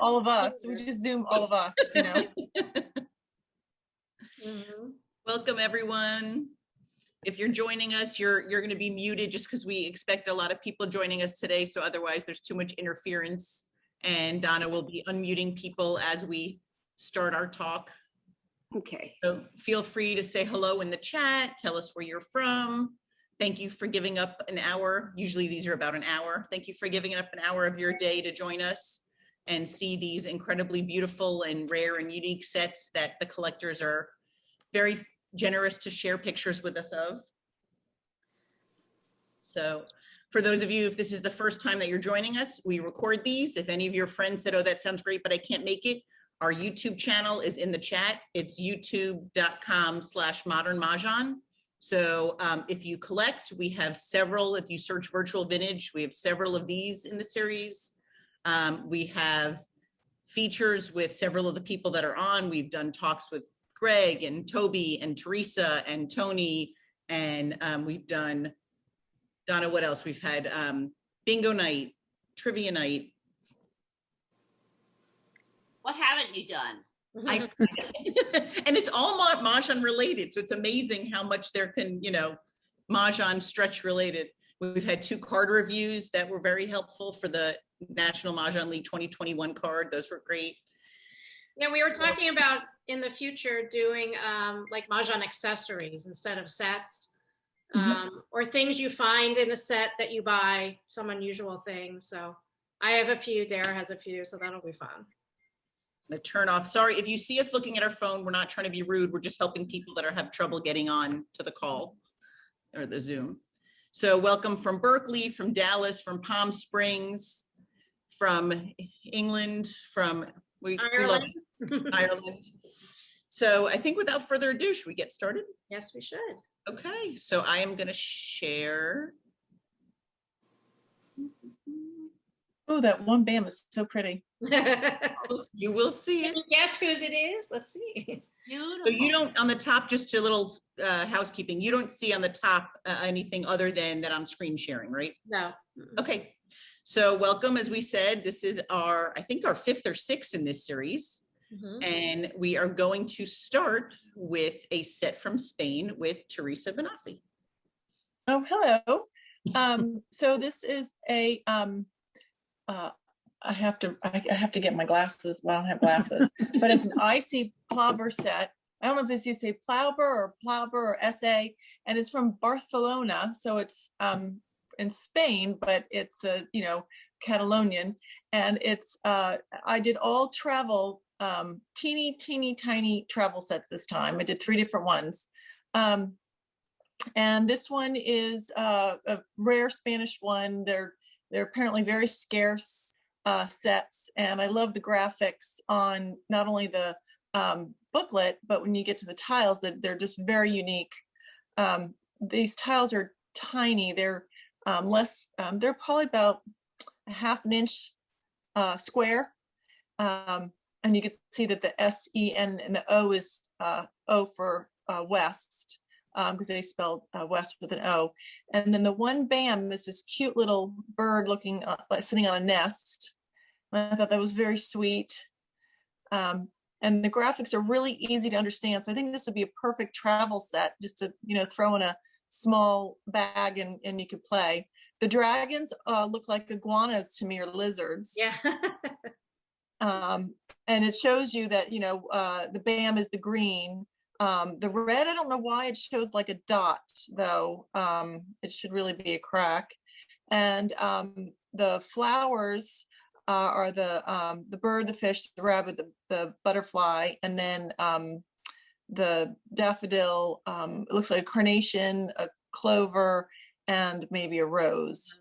all of us. We just Zoom all of us, you know. Welcome, everyone. If you're joining us, you're going to be muted just because we expect a lot of people joining us today. So otherwise, there's too much interference. And Donna will be unmuting people as we start our talk. Okay. So feel free to say hello in the chat. Tell us where you're from. Thank you for giving up an hour. Usually these are about an hour. Thank you for giving up an hour of your day to join us and see these incredibly beautiful and rare and unique sets that the collectors are very generous to share pictures with us of. So for those of you, if this is the first time that you're joining us, we record these. If any of your friends said, oh, that sounds great, but I can't make it, our YouTube channel is in the chat. It's youtube.com/modernmahjong. So if you collect, we have several. If you search virtual vintage, we have several of these in the series. We have features with several of the people that are on. We've done talks with Gregg and Toby and Theresa and Tony. And we've done, Donna, what else? We've had bingo night, trivia night. What haven't you done? And it's all Mahjong related. So it's amazing how much there can, you know, Mahjong stretch related. We've had 2 card reviews that were very helpful for the National Mahjong League 2021 card. Those were great. Yeah, we were talking about in the future doing like Mahjong accessories instead of sets, or things you find in a set that you buy, some unusual things. So I have a few, Dara has a few, so that'll be fun. To turn off. Sorry, if you see us looking at our phone, we're not trying to be rude. We're just helping people that have trouble getting on to the call or the Zoom. So welcome from Berkeley, from Dallas, from Palm Springs, from England, from we love Ireland. So I think without further ado, should we get started? Yes, we should. Okay, so I am going to share. Oh, that one BAM is so pretty. You will see it. Can you guess whose it is? Let's see. So you don't, on the top, just a little housekeeping, you don't see on the top anything other than that I'm screen sharing, right? No. Okay, so welcome. As we said, this is our, I think our 5th or 6th in this series. And we are going to start with a set from Spain with Theresa Bounassi. Oh, hello. So this is a, I have to get my glasses. Well, I don't have glasses, but it's an icy Plauber set. I don't know if you say Plauber or SA, and it's from Barcelona. So it's in Spain, but it's you know, Catalonian, and it's I did all travel, teeny tiny travel sets this time. I did 3 different ones, and this one is a rare Spanish one. They're apparently very scarce sets, and I love the graphics on not only the booklet, but when you get to the tiles, that they're just very unique. These tiles are tiny. They're they're probably about a ½ an inch square, and you can see that the S-E-N and the O is O for West, because they spelled West with an O. And then the one BAM is this cute little bird looking like sitting on a nest. And I thought that was very sweet. And the graphics are really easy to understand. So I think this would be a perfect travel set, just to, you know, throw in a small bag and you could play. The dragons look like iguanas to me, or lizards. Yeah. And it shows you that, you know, the BAM is the green. The red, I don't know why it shows like a dot, though. It should really be a crack. And the flowers are the bird, the fish, the rabbit, the butterfly, and then the daffodil. It looks like a carnation, a clover, and maybe a rose.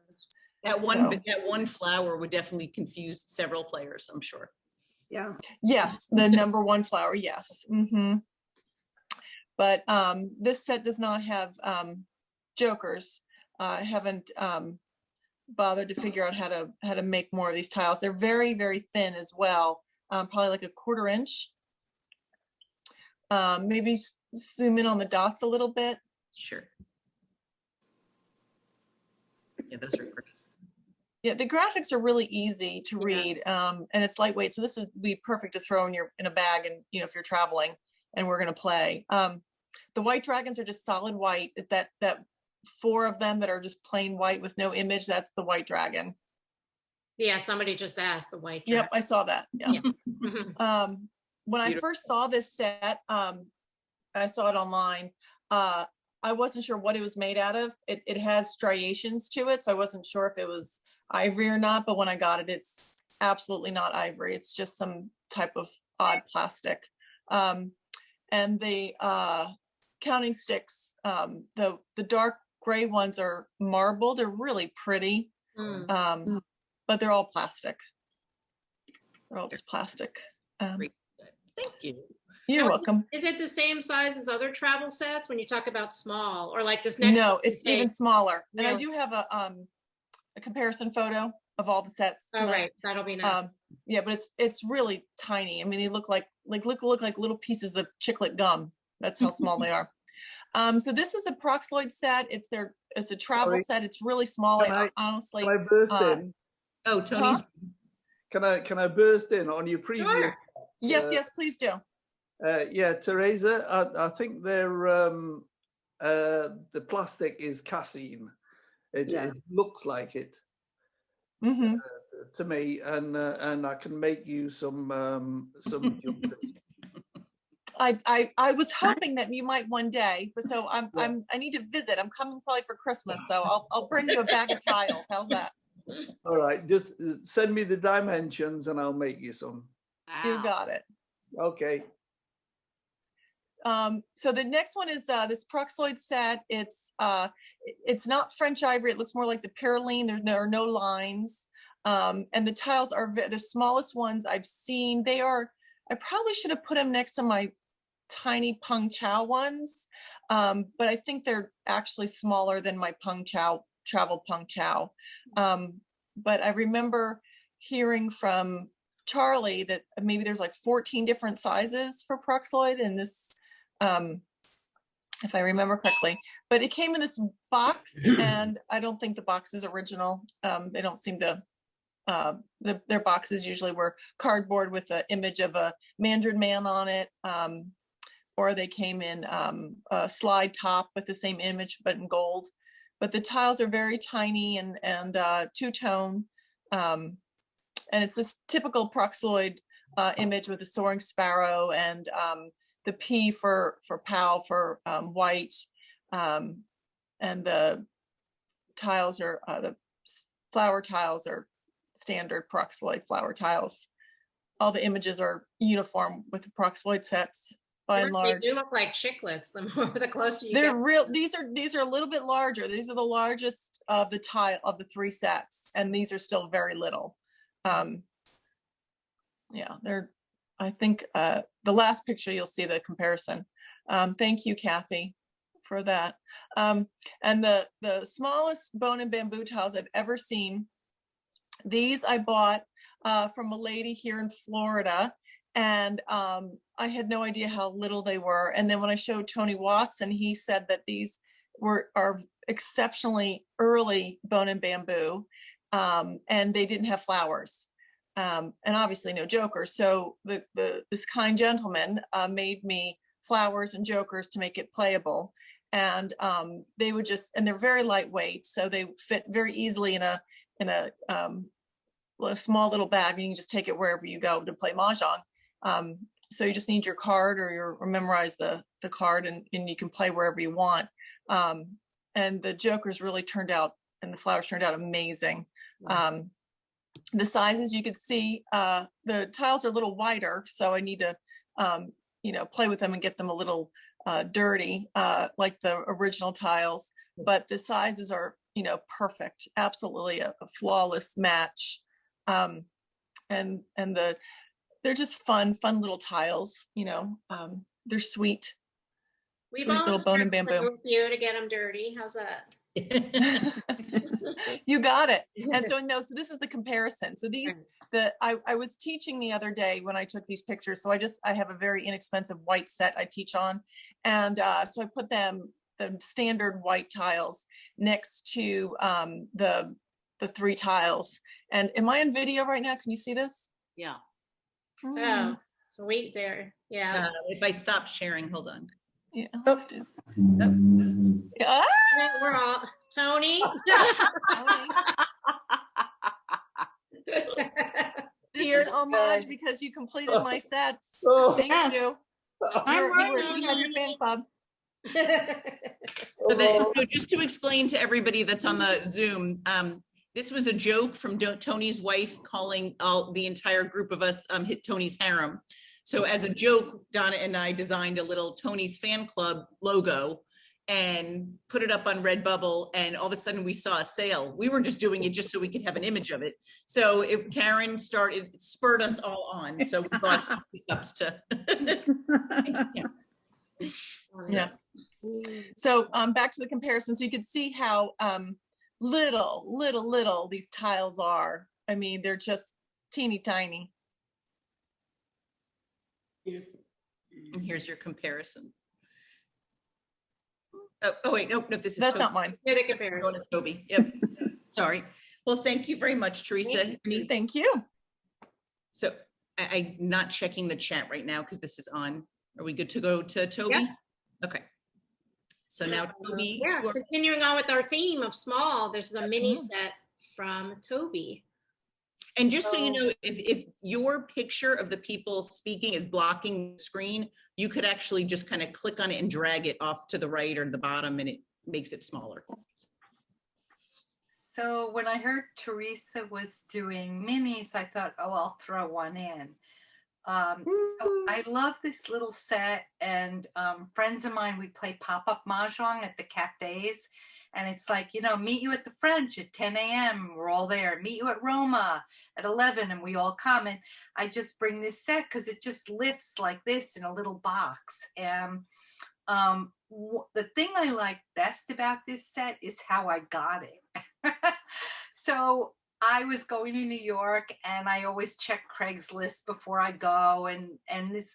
That one flower would definitely confuse several players, I'm sure. Yeah. Yes, the number 1 flower. Yes. But this set does not have jokers. I haven't bothered to figure out how to make more of these tiles. They're very, very thin as well, probably like a 1/4 inch. Maybe zoom in on the dots a little bit. Sure. Yeah, those are great. Yeah, the graphics are really easy to Yeah. read, and it's lightweight. So this is be perfect to throw in a bag, and if you're traveling and we're gonna play. The white dragons are just solid white. That 4 of them that are just plain white with no image, that's the white dragon. Yeah, somebody just asked the white. Yep, I saw that. Yeah. Yeah. Mhm. When I Beautiful. first saw this set, I saw it online. I wasn't sure what it was made out of. It has striations to it, so I wasn't sure if it was ivory or not. But when I got it, it's absolutely not ivory. It's just some type of odd plastic. And the counting sticks, the dark gray ones are marbled. They're really pretty, Mm. but they're all plastic. They're all just plastic. Great. Thank you. You're Now, welcome. Is it the same size as other travel sets when you talk about small, or like this next? No, one it's you even say- smaller. And I Really? do have a comparison photo of all the sets Oh, tonight. right, that'll be nice. Yeah, but it's really tiny. I mean, they look like look like little pieces of chiclet gum. That's how small they are. So this is a Proxoid set. It's a travel Sorry. set. It's really small. Can Honestly, Can I burst in? Oh, Tony's. Can I burst in on your previous? Sure. yes, please do. Yeah, Theresa, I think they're the plastic is casein. It looks like it Hmm. to me, and I can make you some jumpers. I was hoping that you might one day, but so I need to visit. I'm coming probably for Christmas, so I'll bring you a bag of tiles. How's that? All right, just send me the dimensions and I'll make you some. You Wow. got it. Okay. So the next one is this Proxoid set. It's not French ivory. It looks more like the Pyroline. There are no lines, and the tiles are the smallest ones I've seen. They are. I probably should have put them next to my tiny Peng Chao ones, but I think they're actually smaller than my travel Peng Chao. But I remember hearing from Charlie that maybe there's like 14 different sizes for Proxoid, and this, if I remember correctly, but it came in this box, and I don't think the box is original. They don't seem to, their boxes usually were cardboard with an image of a Mandarin man on it, or they came in a slide top with the same image but in gold. But the tiles are very tiny and two-tone, and it's this typical Proxoid image with the soaring sparrow and the P for Pal for white, and the tiles are the flower tiles are standard Proxoid flower tiles. All the images are uniform with the Proxoid sets by and large. They do look like chiclets the closer you They're get. real. These are a little bit larger. These are the largest of the 3 sets, and these are still very little. Yeah, they're. I think the last picture you'll see the comparison. Thank you, Kathy, for that. And the smallest bone and bamboo tiles I've ever seen. These I bought from a lady here in Florida, and I had no idea how little they were. And then when I showed Tony Watson, he said that these are exceptionally early bone and bamboo, and they didn't have flowers, and obviously no jokers. So this kind gentleman made me flowers and jokers to make it playable, and they would and they're very lightweight, so they fit very easily in a small little bag, and you can just take it wherever you go to play Mahjong. So you just need your card or memorize the card, and you can play wherever you want. And the jokers really turned out, and the flowers turned out amazing. The sizes you could see, the tiles are a little wider, so I need to, play with them and get them a little dirty, like the original tiles. But the sizes are, perfect, absolutely a flawless match. And they're just fun little tiles, they're sweet. We've Sweet little bone and volunteered bamboo. with you to get them dirty. How's that? You got it. And so this is the comparison. So I was teaching the other day when I took these pictures. So I have a very inexpensive white set I teach on. And so I put the standard white tiles next to the the 3 tiles. And am I on video right now? Can you see this? Yeah. Oh, so wait there. Yeah. If I stop sharing, hold on. Yeah, let's do. Ah! We're all Tony. This is homage because you completed my sets. Oh. Thank Yes. you. You have your fan club. So just to explain to everybody that's on the Zoom, this was a joke from Tony's wife calling the entire group of us hit Tony's harem. So as a joke, Donna and I designed a little Tony's fan club logo and put it up on Redbubble, and all of a sudden we saw a sale. We were just doing it just so we could have an image of it. So if Karen spurred us all on. So we bought cups to. Yeah. So back to the comparison. So you can see how little these tiles are. I mean, they're just teeny tiny. And here's your comparison. Oh wait, no, this is That's Toby. not mine. Get a comparison. Going to Toby. Yep. Sorry. Well, thank you very much, Theresa. Thank you. So I'm not checking the chat right now because this is on. Are we good to go to Toby? Yeah. Okay. So now Toby. Yeah, you are- continuing on with our theme of small, there's a mini set from Toby. And just so you know, if your picture of the people speaking is blocking the screen, you could actually just kind of click on it and drag it off to the right or the bottom, and it makes it smaller. So when I heard Theresa was doing minis, I thought, oh, I'll throw one in. So I love this little set, and friends of mine, we play pop-up Mahjong at the cafes, and it's like, you know, meet you at the French at 10 a.m. We're all there. Meet you at Roma at 11, and we all come. And I just bring this set because it just lifts like this in a little box. And the thing I like best about this set is how I got it. So I was going to New York, and I always check Craigslist before I go. And this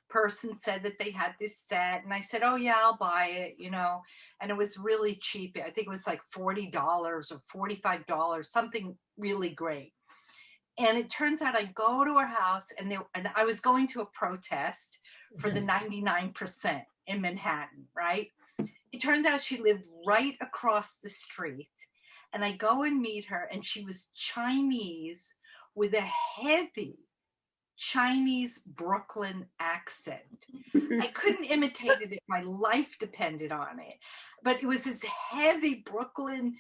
person said that they had this set, and I said, oh yeah, I'll buy it, you know. And it was really cheap. I think it was like $40 or $45, something really great. And it turns out I go to her house, and I was going to a protest for the 99% in Manhattan, right? It turns out she lived right across the street. And I go and meet her, and she was Chinese with a heavy Chinese Brooklyn accent. I couldn't imitate it if my life depended on it, but it was this heavy Brooklyn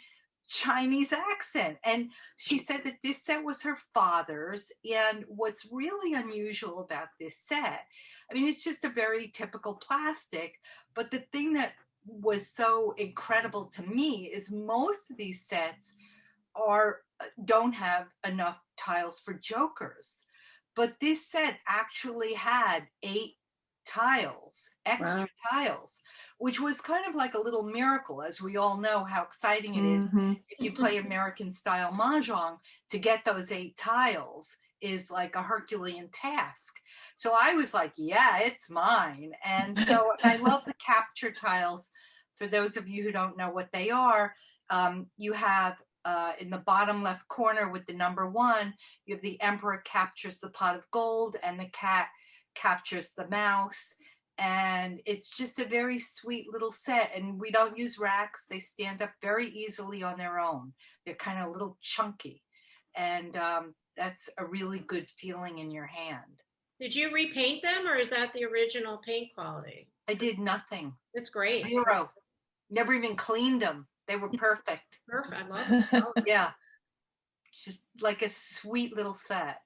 Chinese accent. And she said that this set was her father's. And what's really unusual about this set, I mean, it's just a very typical plastic, but the thing that was so incredible to me is most of these sets don't have enough tiles for jokers, but this set actually had 8 tiles, extra tiles, which was kind of like a little miracle, as we all know how exciting it is if you play American style Mahjong. To get those 8 tiles is like a Herculean task. So I was like, yeah, it's mine. And so I love the capture tiles. For those of you who don't know what they are, you have in the bottom left corner with the number 1, you have the emperor captures the pot of gold, and the cat captures the mouse. And it's just a very sweet little set. And we don't use racks. They stand up very easily on their own. They're kind of a little chunky. And that's a really good feeling in your hand. Did you repaint them, or is that the original paint quality? I did nothing. That's great. 0. Never even cleaned them. They were perfect. Perfect. I love it. Yeah. Just like a sweet little set.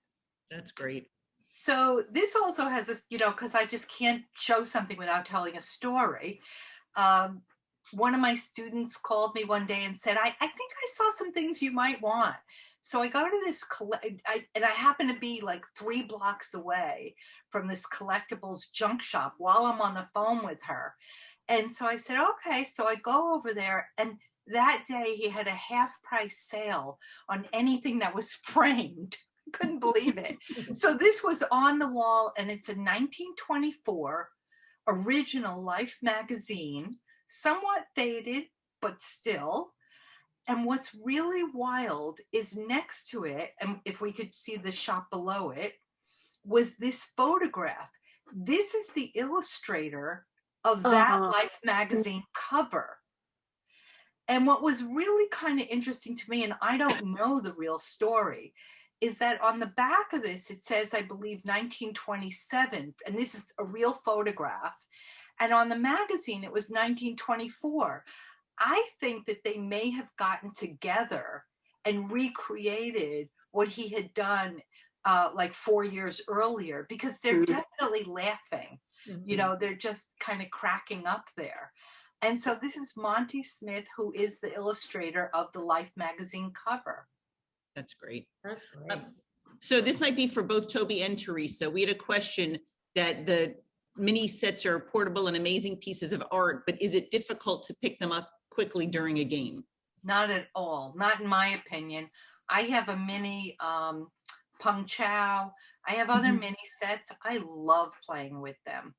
That's great. So this also has this, you know, because I just can't show something without telling a story. One of my students called me one day and said, I think I saw some things you might want. So I go to this, and I happen to be like 3 blocks away from this collectibles junk shop while I'm on the phone with her. And so I said, okay. So I go over there, and that day he had a half price sale on anything that was framed. Couldn't believe it. So this was on the wall, and it's a 1924 original Life magazine, somewhat faded, but still. And what's really wild is next to it, and if we could see the shot below it, was this photograph. This is the illustrator of that Life magazine cover. And what was really kind of interesting to me, and I don't know the real story, is that on the back of this, it says, I believe, 1927, and this is a real photograph. And on the magazine, it was 1924. I think that they may have gotten together and recreated what he had done like 4 years earlier, because they're definitely laughing. You know, they're just kind of cracking up there. And so this is Monty Smith, who is the illustrator of the Life magazine cover. That's great. That's great. So this might be for both Toby and Theresa. We had a question that the mini sets are portable and amazing pieces of art, but is it difficult to pick them up quickly during a game? Not at all. Not in my opinion. I have a mini Peng Chao. I have other mini sets. I love playing with them.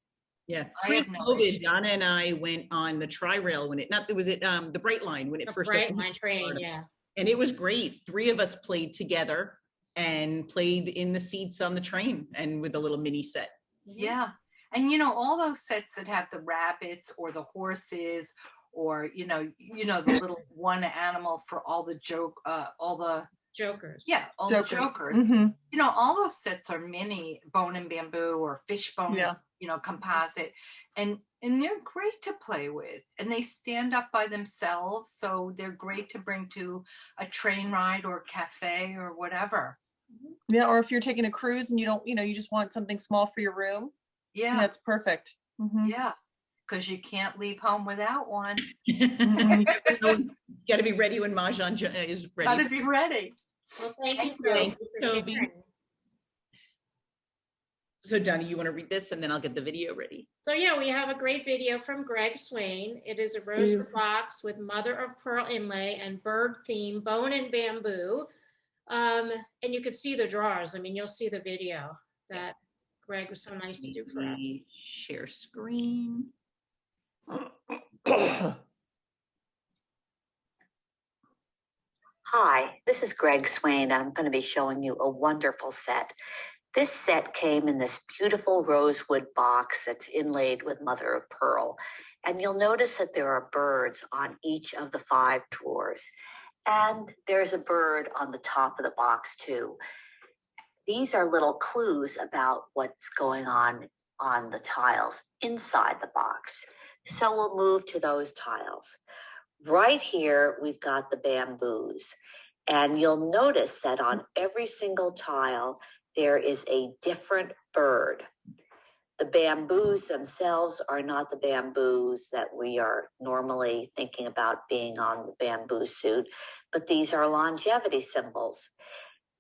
Yeah, Pre-COVID, Donna and I went on the Tri-Rail when the Bright Line when it first opened. Bright Line train, yeah. And it was great. 3 of us played together and played in the seats on the train and with a little mini set. Yeah. And you know, all those sets that have the rabbits or the horses, or you know, the little one animal for all the Jokers. Yeah, all the jokers. You know, all those sets are mini bone and bamboo or fishbone, you know, composite, and they're great to play with, and they stand up by themselves, so they're great to bring to a train ride or cafe or whatever. Yeah, or if you're taking a cruise and you don't, you know, you just want something small for your room. Yeah, That's perfect. yeah, because you can't leave home without one. Got to be ready when Mahjong is ready. Got to be ready. Well, thank you, Thank you, Toby. Toby. So Donna, you want to read this and then I'll get the video ready. So yeah, we have a great video from Gregg Swain. It is a rosewood box with mother of pearl inlay and bird theme, bone and bamboo. And you can see the drawers. I mean, you'll see the video that Gregg was so nice to do for us. Share screen. Hi, this is Gregg Swain, and I'm going to be showing you a wonderful set. This set came in this beautiful rosewood box that's inlaid with mother of pearl. And you'll notice that there are birds on each of the 5 drawers. And there's a bird on the top of the box too. These are little clues about what's going on the tiles inside the box. So we'll move to those tiles. Right here, we've got the bamboos. And you'll notice that on every single tile, there is a different bird. The bamboos themselves are not the bamboos that we are normally thinking about being on the bamboo suit, but these are longevity symbols.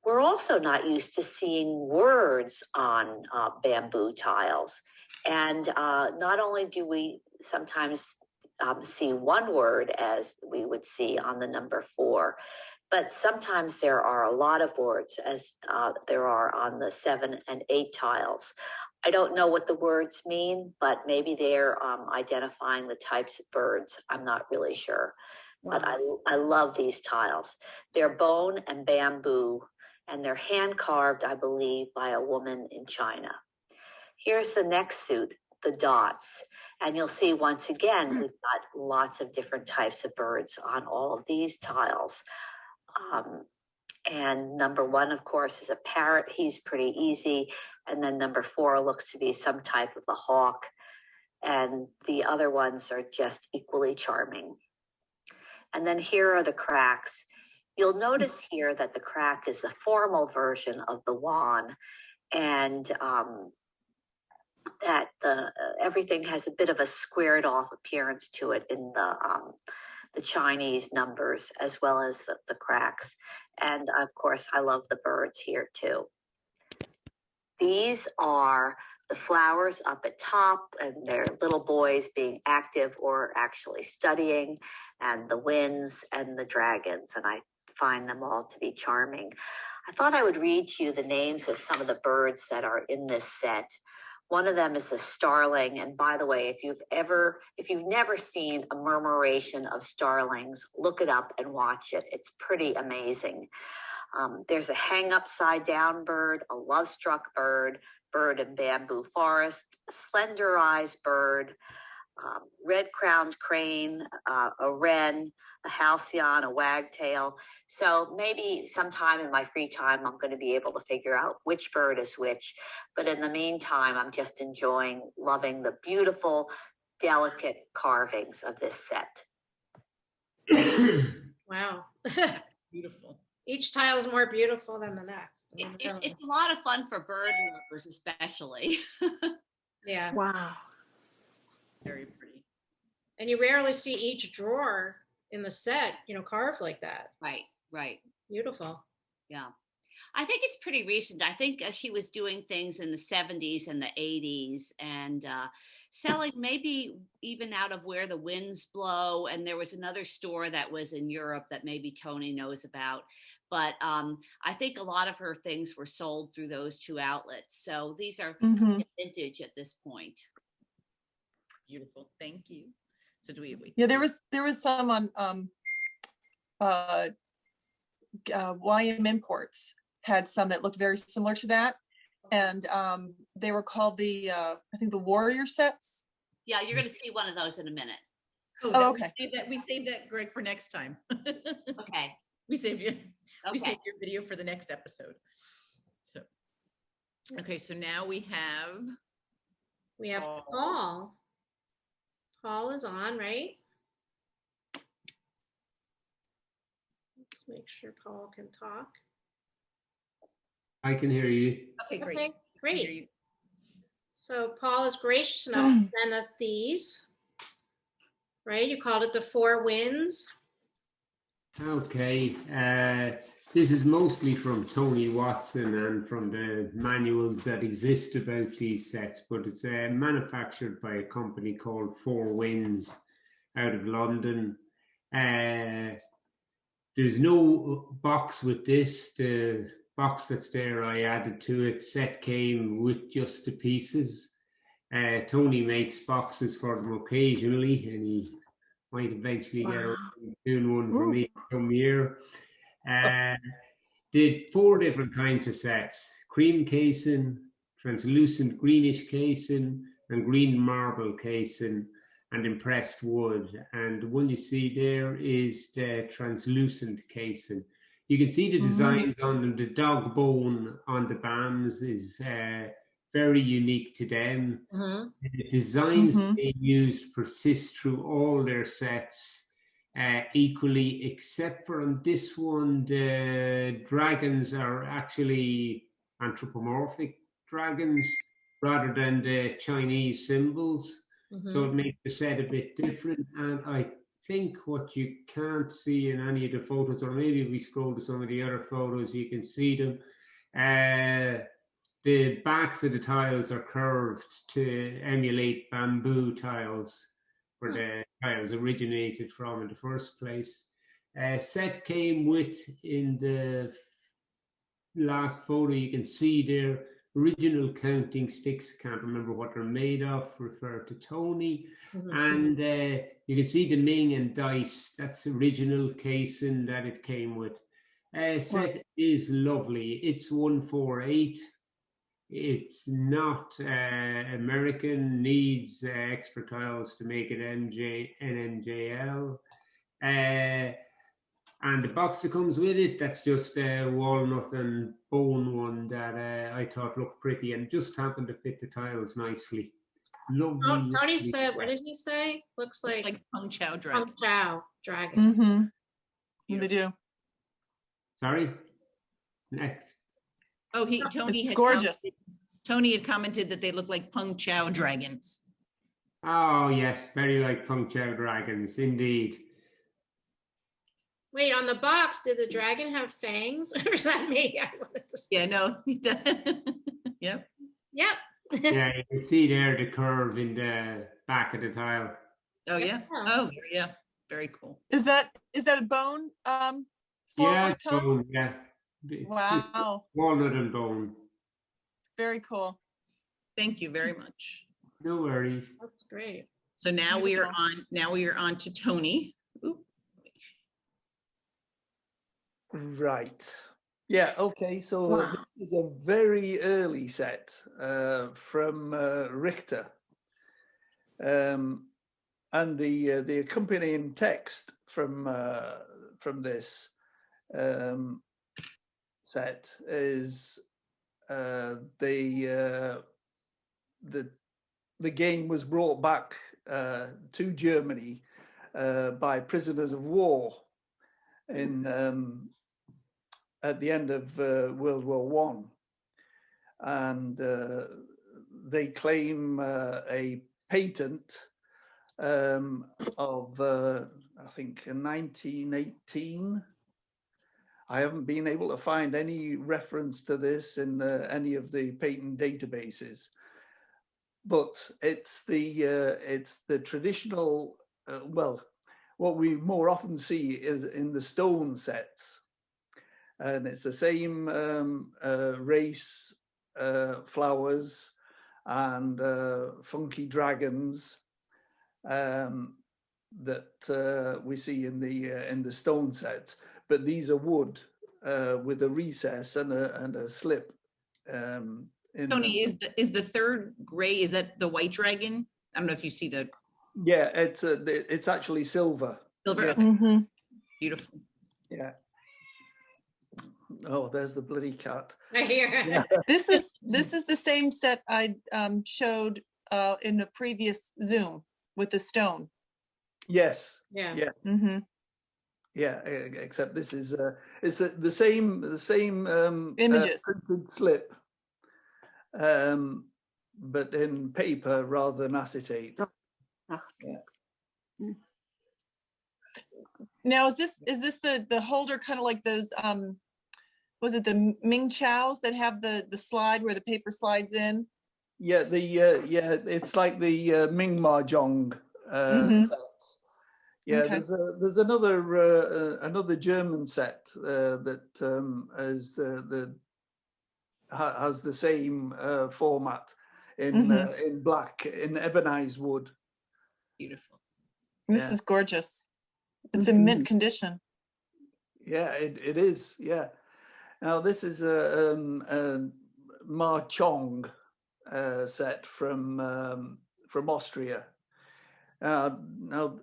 We're also not used to seeing words on bamboo tiles. And not only do we sometimes see one word as we would see on the number 4, but sometimes there are a lot of words as there are on the 7 and 8 tiles. I don't know what the words mean, but maybe they're identifying the types of birds. I'm not really sure, but I love these tiles. They're bone and bamboo, and they're hand carved, I believe, by a woman in China. Here's the next suit, the dots. And you'll see once again, we've got lots of different types of birds on all of these tiles. And number 1, of course, is a parrot. He's pretty easy. And then number 4 looks to be some type of a hawk. And the other ones are just equally charming. And then here are the cracks. You'll notice here that the crack is the formal version of the yuan, and that everything has a bit of a squared off appearance to it in the Chinese numbers as well as the cracks. And of course, I love the birds here too. These are the flowers up at top, and they're little boys being active or actually studying, and the winds and the dragons, and I find them all to be charming. I thought I would read to you the names of some of the birds that are in this set. One of them is a starling. And by the way, if you've never seen a murmuration of starlings, look it up and watch it. It's pretty amazing. There's a hang upside down bird, a love struck bird, bird in bamboo forest, slender eyes bird, red crowned crane, a wren, a halcyon, a wagtail. So maybe sometime in my free time, I'm going to be able to figure out which bird is which. But in the meantime, I'm just loving the beautiful, delicate carvings of this set. Wow. Beautiful. Each tile is more beautiful than the next. It's a lot of fun for bird lovers, especially. Yeah. Wow. Very pretty. And you rarely see each drawer in the set, carved like that. Right. It's beautiful. Yeah. I think it's pretty recent. I think she was doing things in the 70s and the 80s and selling maybe even out of Where the Winds Blow. And there was another store that was in Europe that maybe Tony knows about. But I think a lot of her things were sold through those two outlets. So these are vintage at this point. Beautiful. Thank you. So do we? Yeah, there was some on YM Imports had some that looked very similar to that, and they were called the I think the Warrior sets. Yeah, you're going to see one of those in a minute. Oh, okay. We saved that, Greg, for next time. Okay. We saved you. Okay. We saved your video for the next episode. So, okay, so now we have Paul. Paul is on, right? Let's make sure Paul can talk. I can hear you. Okay, great. Okay, I can hear great. you. So Paul is gracious enough to send us these. Right? You called it the Four Winds. Okay. This is mostly from Tony Watson and from the manuals that exist about these sets, but it's manufactured by a company called Four Winds out of London. There's no box with this. The box that's there, I added to it. Set came with just the pieces. Tony makes boxes for them occasionally, and he might eventually get around to doing one for me some year. Did 4 different kinds of sets: cream casing, translucent greenish casing, and green marble casing, and impressed wood. And the one you see there is the translucent casing. You can see the designs on them. The dog bone on the BAMs is very unique to them. The designs they used persist through all their sets equally, except for on this one, the dragons are actually anthropomorphic dragons rather than the Chinese symbols. So it makes the set a bit different. And I think what you can't see in any of the photos, or maybe if we scroll to some of the other photos, you can see them. The backs of the tiles are curved to emulate bamboo tiles, where the tiles originated from in the first place. Set came with, in the last photo, you can see their original counting sticks, can't remember what they're made of, refer to Tony. And you can see the Ming and dice, that's original casing that it came with. Set is lovely. It's 148. It's not American, needs extra tiles to make it NMJL. And the box that comes with it, that's just a walnut and bone one that I thought looked pretty and just happened to fit the tiles nicely. Lovely. Tony said, what did he say? Looks like Peng Chao dragon. Peng Chao dragon. They do. Sorry? Next. Oh, Tony. It's gorgeous. Tony had commented that they look like Peng Chao dragons. Oh, yes. Very like Peng Chao dragons, indeed. Wait, on the box, did the dragon have fangs? Or is that me? I wanted to say. Yeah, no, he does. Yep. Yep. Yeah, you can see there the curve in the back of the tile. Oh, yeah. Oh, yeah. Very cool. Is that a bone? Yeah, tone? bone, yeah. It's Wow. walnut and bone. Very cool. Thank you very much. No worries. That's great. So now we are Beautiful. on. Now we are on to Tony. Oop. Right. Yeah. Okay. So Wow. this is a very early set from Richter, and the accompanying text from this set is the game was brought back to Germany by prisoners of war in at the end of World War One, and they claim a patent of I think in 1918. I haven't been able to find any reference to this in any of the patent databases, but it's the traditional. Well, what we more often see is in the stone sets, and it's the same race flowers and funky dragons that we see in the stone sets. But these are wood with a recess and a slip. In Tony, is the third gray? Is that the white dragon? I don't know if you see the. Yeah, it's actually silver. Silver. Yeah. Okay. Mm-hmm. Beautiful. Yeah. Oh, there's the bloody cat. I hear. Yeah. This is the same set I showed in a previous Zoom with the stone. Yes. Yeah. Yeah. Mm-hmm. Yeah. Except this is it's the same Images. printed slip, but in paper rather than acetate. Oh. Yeah. Now, is this the holder kind of like those was it the Ming Chows that have the slide where the paper slides in? Yeah, it's like the Ming Mahjong Mhm. sets. Yeah, Okay. there's another German set that has the same format in black, in ebonized wood. Beautiful. This Yeah. is gorgeous. It's in mint condition. Yeah, it is. Yeah. Now this is a Mahjong set from Austria. Now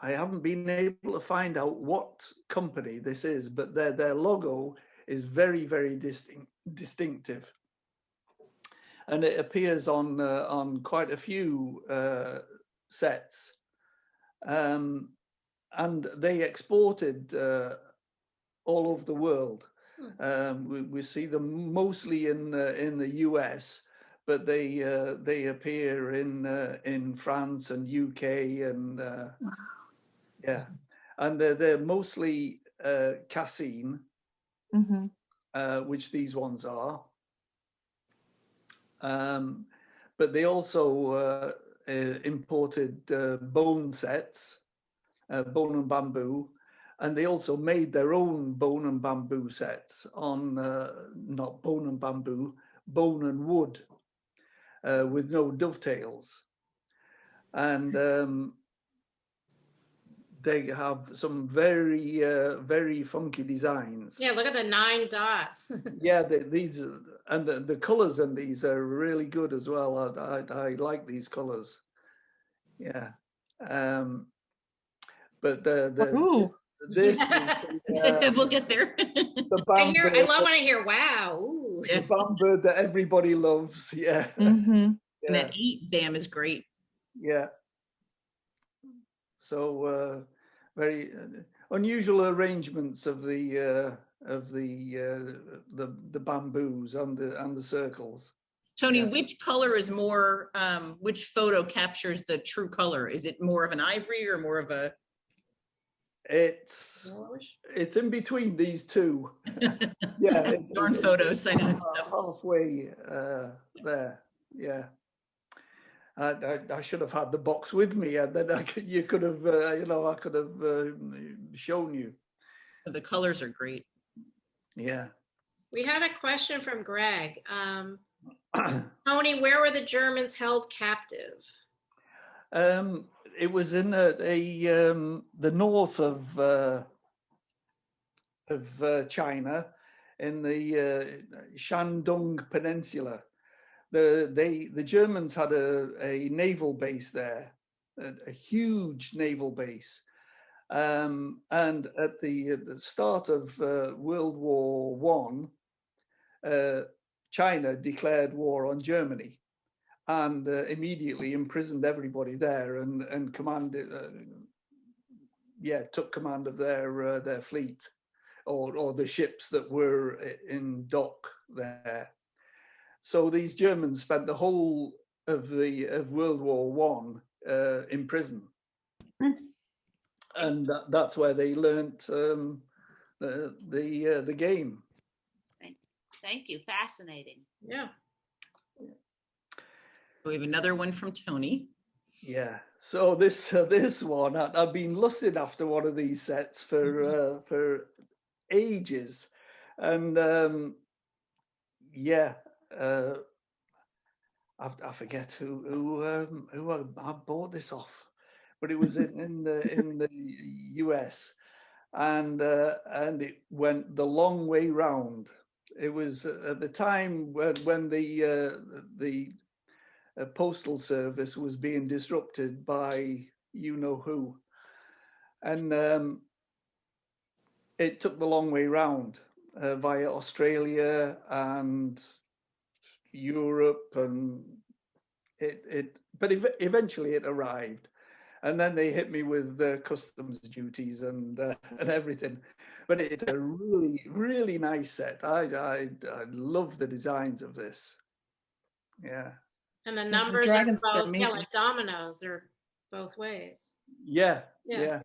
I haven't been able to find out what company this is, but their logo is very, very distinctive, and it appears on quite a few sets, and they exported all over the world. We see them mostly in the US, but they appear in France and UK and yeah, and they're mostly cassine, Mm-hmm. which these ones are. But they also imported bone sets, bone and bamboo, and they also made their own bone and bamboo sets on not bone and bamboo, bone and wood, with no dovetails. And they have some very, very funky designs. Yeah, look at the 9 dots. Yeah, these and the colors in these are really good as well. I like these colors. Yeah, but this is, We'll get there. the I love when I hear wow. Ooh. the bamboo that everybody loves. Yeah, Mm-hmm. And that 8 bam is great. yeah. So very unusual arrangements of the bamboos and the circles. Tony, Yeah. which color is more? Which photo captures the true color? Is it more of an ivory or more of a? It's in between these two. Yeah, Darn photos. I know. halfway there. Yeah. I should have had the box with me, and then you could have, I could have shown you. The colors are great. Yeah. We had a question from Greg. Tony, where were the Germans held captive? It was in the north of China, in the Shandong Peninsula. The Germans had a naval base there, a huge naval base, and at the start of World War One, China declared war on Germany, and immediately imprisoned everybody there and took command of their fleet, or the ships that were in dock there. So these Germans spent the whole of World War One in prison, and that's where they learnt the game. Thank you. Fascinating. Yeah. We have another one from Tony. Yeah. So this one, I've been lusting after one of these sets for ages, and I forget who I bought this off, but it was in the US, and it went the long way round. It was at the time when the postal service was being disrupted by you know who, and it took the long way round via Australia and Europe, and but eventually it arrived, and then they hit me with customs duties and everything. But it's a really, really nice set. I love the designs of this. Yeah. And the numbers are both, like dominoes. They're both ways. Yeah. And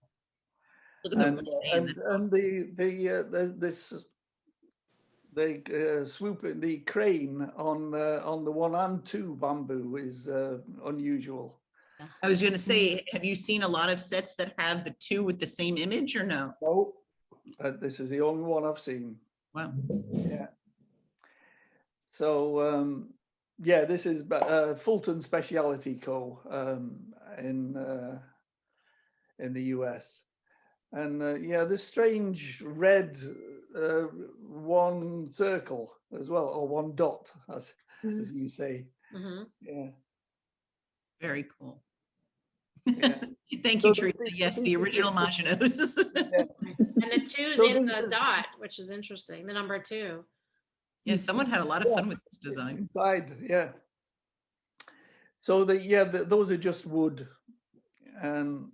the swoop, the crane on the 1 and 2 bamboo is unusual. I was going to say, have you seen a lot of sets that have the 2 with the same image, or no? No, this is the only one I've seen. Wow. Yeah. So this is Fulton Specialty Co. in the US, and this strange red 1 circle as well, or 1 dot, as you say. Mm-hmm. Yeah. Very cool. Yeah. Thank you, Theresa. Yes, the original Mahjong. And the 2's in the dot, which is interesting. The number 2. Yeah, someone had a lot of fun with this design. Inside, yeah. So those are just wood, and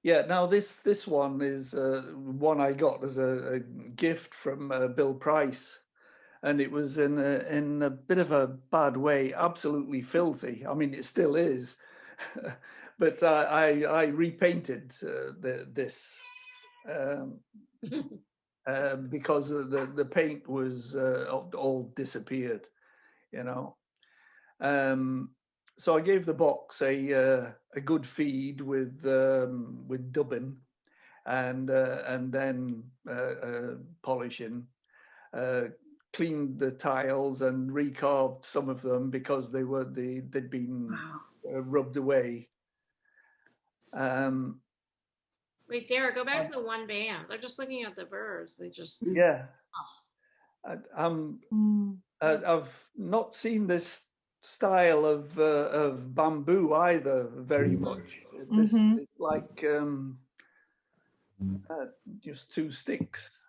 now this one is one I got as a gift from Bill Price, and it was in a bit of a bad way, absolutely filthy. I mean, it still is, but I repainted this because the paint was all disappeared, you know. So I gave the box a good feed with dubbing and then polishing. Cleaned the tiles and recarved some of them because they'd been rubbed away. Wait, Dara, go back to the 1 band. They're just looking at the birds. They just I've not seen this style of bamboo either very much. This is like just 2 sticks,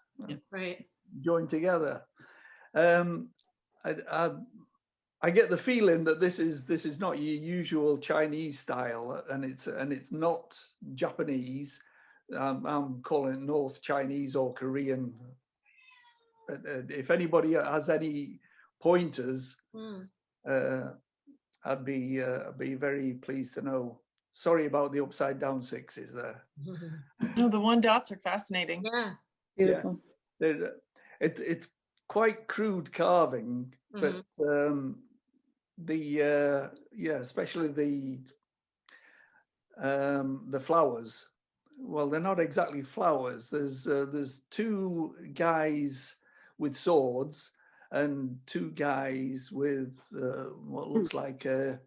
right, joined together. I get the feeling that this is not your usual Chinese style, and it's not Japanese. I'm calling it North Chinese or Korean. If anybody has any pointers, I'd be very pleased to know. Sorry about the upside down 6s there. No, the 1 dots are fascinating. Yeah, beautiful. Yeah. It's quite crude carving, but especially the flowers. Well, they're not exactly flowers. There's 2 guys with swords, and two guys with what looks like a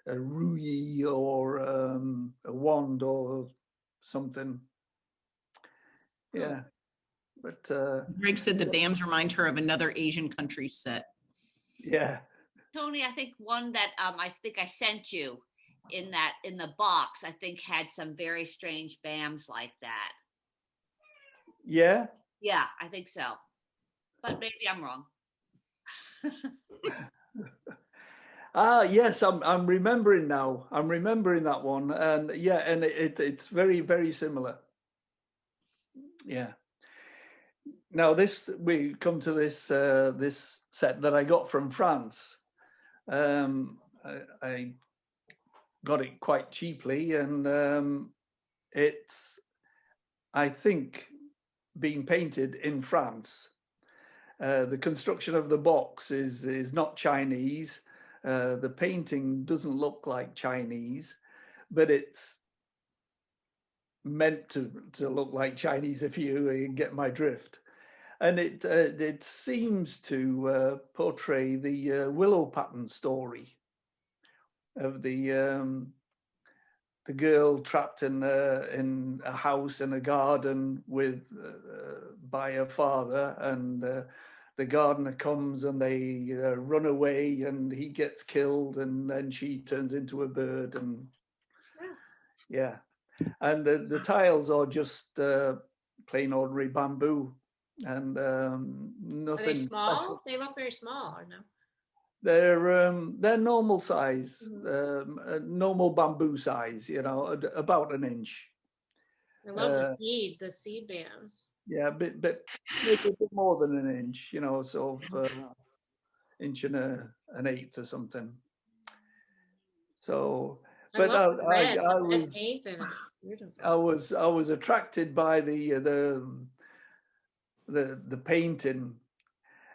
ruyi or a wand or something. Yeah, but Greg said the BAMs remind her of another Asian country set. yeah. Tony, I think one that I think I sent you in the box, I think had some very strange BAMs like that. Yeah. Yeah, I think so. But maybe I'm wrong. Yes, I'm remembering now. I'm remembering that one, and yeah, and it's very, very similar. Yeah. Now we come to this this set that I got from France. I got it quite cheaply, and it's, I think, being painted in France. The construction of the box is not Chinese. The painting doesn't look like Chinese, but it's meant to look like Chinese, if you get my drift. And it seems to portray the willow pattern story of the girl trapped in a house in a garden with by her father, and the gardener comes and they run away, and he gets killed, and then she turns into a bird, and yeah, and the tiles are just plain ordinary bamboo, and nothing. Are they small? Special. They look very small, or no? They're normal size, Mm-hmm. normal bamboo size, about an inch. I love the seed BAMs. Yeah, but maybe a bit more than an inch, sort of inch and an eighth or something. So, but I love the red was paint in it. Beautiful. I was attracted by the painting.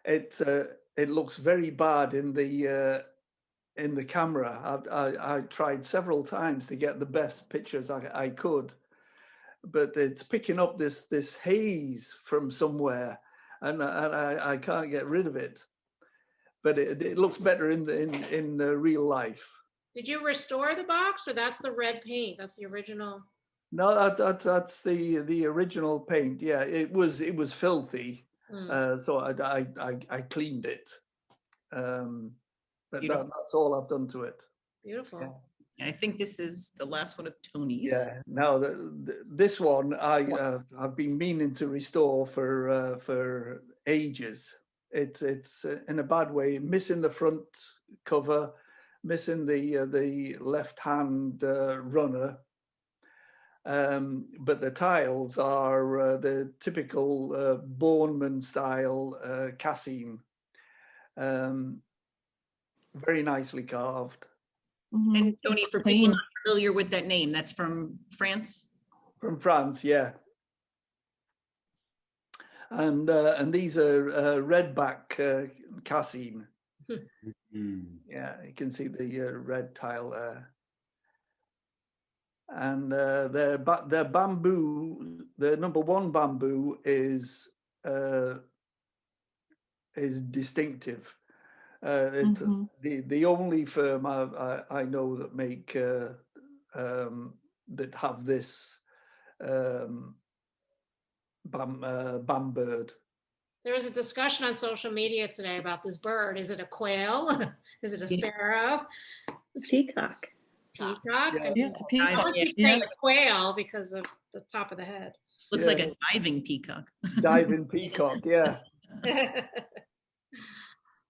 It looks very bad in the camera. I tried several times to get the best pictures I could, but it's picking up this haze from somewhere, and I can't get rid of it. But it looks better in real life. Did you restore the box, or that's the red paint? That's the original. No, that's the original paint. Yeah, it was filthy. So I cleaned it, but that's all I've done to it. Beautiful. Yeah. And I think this is the last one of Tony's. Yeah. Now this one I've been meaning to restore for ages. It's in a bad way, missing the front cover, missing the left hand runner. But the tiles are the typical Bornemann style cassine, very nicely carved. Mm-hmm. And Tony, for people not familiar with that name, that's from France? From France, yeah. And these are redback cassine. Yeah, you can see the red tile there. And their bamboo, the number one bamboo is distinctive. It's the only firm I know that make that have this bam bird. There was a discussion on social media today about this bird. Is it a quail? Is it a sparrow? A peacock. Peacock? Yeah. Yeah, it's a peacock. I keep saying quail because of the top of the head. Looks like a diving peacock. Diving peacock, yeah.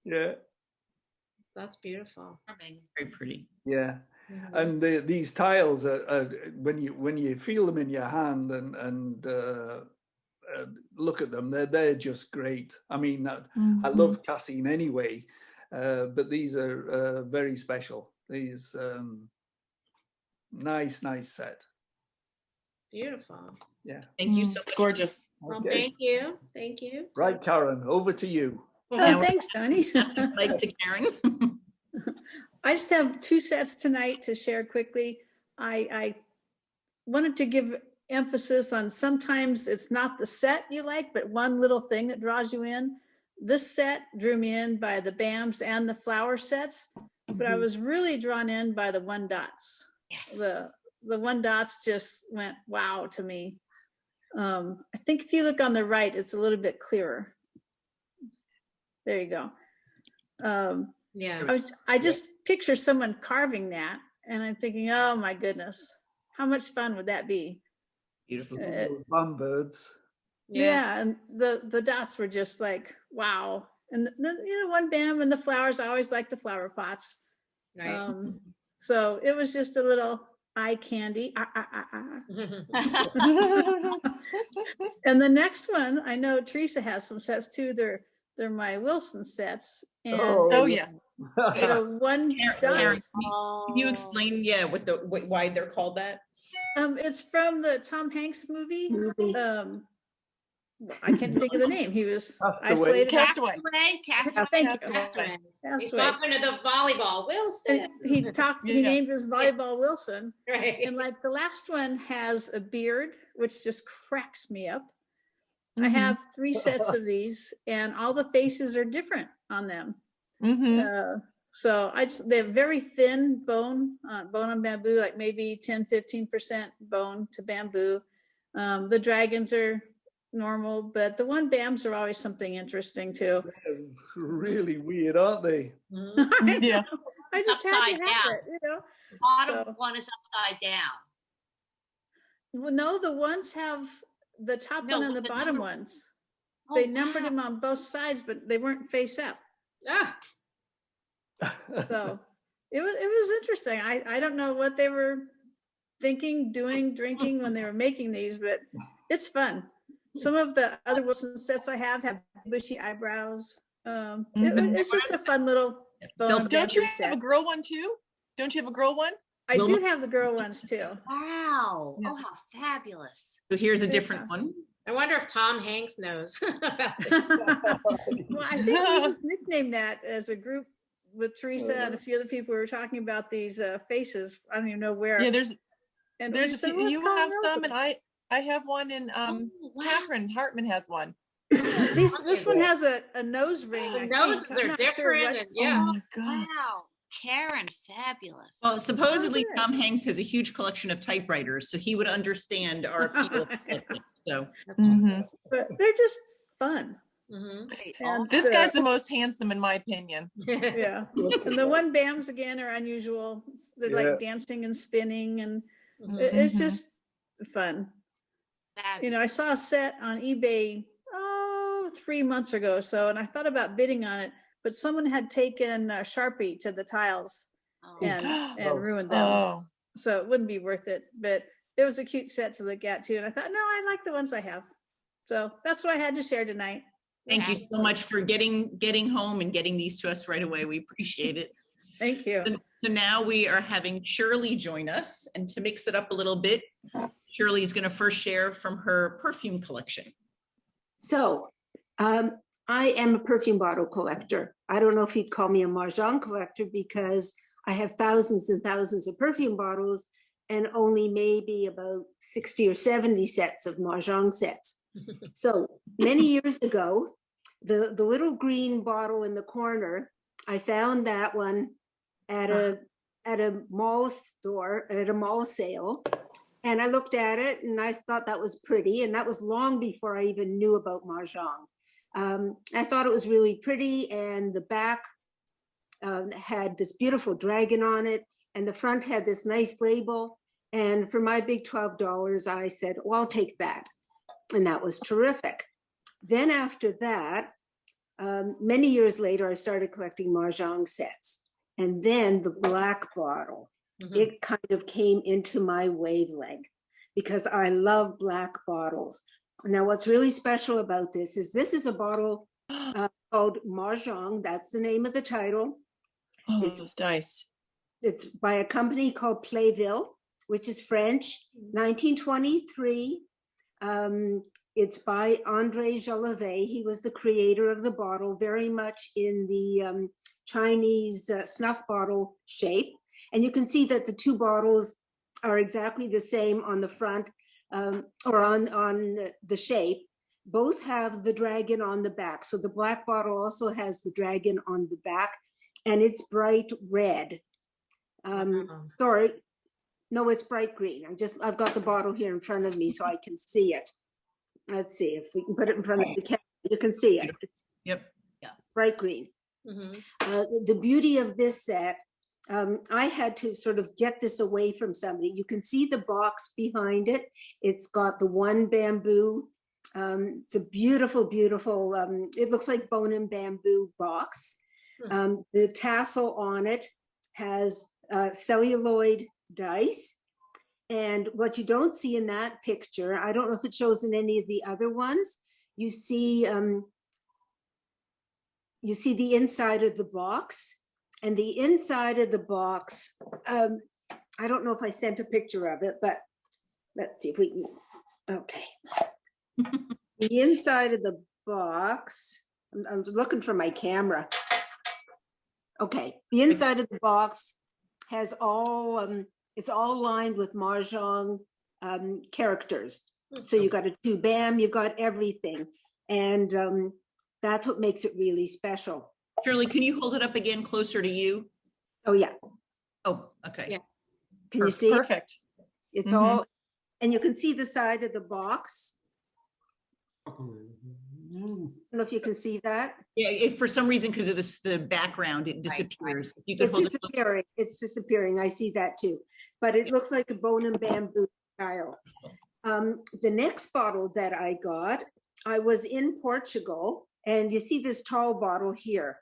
Yeah. That's beautiful. Very pretty. Yeah. And these tiles are when you feel them in your hand and look at them, they're just great. I mean, I love cassine anyway, but these are very special. These nice set. Beautiful. Yeah. Thank you so much. It's gorgeous. Well, Okay. thank you. Right, Karen, over to you. Oh, thanks, Tony. Like to Karen. I just have two sets tonight to share quickly. I wanted to give emphasis on sometimes it's not the set you like, but one little thing that draws you in. this set drew me in by the BAMs and the flower sets, but I was really drawn in by the one dots. Yes. The one dots just went wow to me. I think if you look on the right, it's a little bit clearer. There you go. Yeah. I just picture someone carving that, and I'm thinking, oh my goodness, how much fun would that be? Beautiful. Those bummbirds. Yeah, and the dots were just like, wow. And one BAM and the flowers, I always like the flower pots. Right. So it was just a little eye candy. And the next one, I know Theresa has some sets too. They're my Wilson sets. And Oh yeah. the one Karen, does. can you explain, why they're called that? It's from the Tom Hanks movie. I can't think of the name. He was isolated. Castaway. Thank you. Castaway. He's Castaway. talking to the volleyball, Wilson. And he named his volleyball Wilson. Right. And like the last one has a beard, which just cracks me up. I have 3 sets of these, and all the faces are different on them. So they're very thin bone on bamboo, like maybe 10-15% bone to bamboo. The dragons are normal, but the one BAMs are always something interesting too. They're really weird, aren't they? Yeah. I just have to have down. it, you know. Bottom one is upside down. Well, no, the ones have the top one and the bottom ones. They numbered them on both sides, but they weren't face up. So it was interesting. I don't know what they were thinking, doing, drinking when they were making these, but it's fun. Some of the other Wilson sets I have bushy eyebrows. It's just a fun little bone. Don't you have a girl one too? Don't you have a girl one? I do have the girl ones too. Wow. Yeah. Oh, how fabulous. So here's a different one. I wonder if Tom Hanks knows about this. Well, I think we just nicknamed that as a group with Theresa and a few other people. We were talking about these faces. I don't even know where. Yeah, there's a few, you have some, and I have one, and Catherine Hartman has one. This one has a nose ring. The noses are different. Oh my gosh. Wow. Karen, fabulous. Well, supposedly Tom Hanks has a huge collection of typewriters, so he would understand our people. So, but they're just fun. And And This guy's the most handsome, in my opinion. yeah. And the one BAMs again are unusual. They're like dancing and spinning, and it's just fun. You know, I saw a set on eBay 3 months ago or so, and I thought about bidding on it, but someone had taken a Sharpie to the tiles and ruined them. So it wouldn't be worth it, but it was a cute set to look at too. And I thought, no, I like the ones I have. So that's what I had to share tonight. thank you so much for getting home and getting these to us right away. We appreciate it. Thank you. So now we are having Shirley join us, and to mix it up a little bit, Shirley is going to first share from her perfume collection. So I am a perfume bottle collector. I don't know if you'd call me a Mahjong collector because I have thousands and thousands of perfume bottles and only maybe about 60 or 70 sets of Mahjong sets. So many years ago, the little green bottle in the corner, I found that one at a mall store, at a mall sale. And I looked at it and I thought that was pretty. And that was long before I even knew about Mahjong. I thought it was really pretty, and the back had this beautiful dragon on it, and the front had this nice label. And for my big $12, I said, well, I'll take that. And that was terrific. Then after that, many years later, I started collecting Mahjong sets. And then the black bottle, it kind of came into my wavelength because I love black bottles. Now, what's really special about this is a bottle called Mahjong. That's the name of the title. Oh, it's nice. It's by a company called Playville, which is French, 1923. It's by André Jolivet. He was the creator of the bottle, very much in the Chinese snuff bottle shape. And you can see that the two bottles are exactly the same on the front or on the shape, both have the dragon on the back. So the black bottle also has the dragon on the back, and it's bright red. Sorry, no, it's bright green. I've got the bottle here in front of me so I can see it. Let's see if we can put it in front of the camera. You can see it. It's bright green. The beauty of this set, I had to sort of get this away from somebody. You can see the box behind it. It's got the one bamboo. It's a beautiful, beautiful, it looks like bone and bamboo box. The tassel on it has celluloid dice. And what you don't see in that picture, I don't know if it shows in any of the other ones, you see the inside of the box. And the inside of the box, I don't know if I sent a picture of it, but let's see if we can, okay. The inside of the box, I'm looking for my camera. Okay, the inside of the box has all, it's all lined with Mahjong characters. So you've got a 2-bam, you've got everything. And that's what makes it really special. Shirley, can you hold it up again closer to you? Oh, yeah. Oh, okay. Yeah. Can you see? Perfect. It's all, and you can see the side of the box. I don't know if you can see that. Yeah, if for some reason, because of the background, it disappears. You could It's hold disappearing. It's disappearing. I see that too. But it looks like a bone and bamboo style. The next bottle that I got, I was in Portugal, and you see this tall bottle here.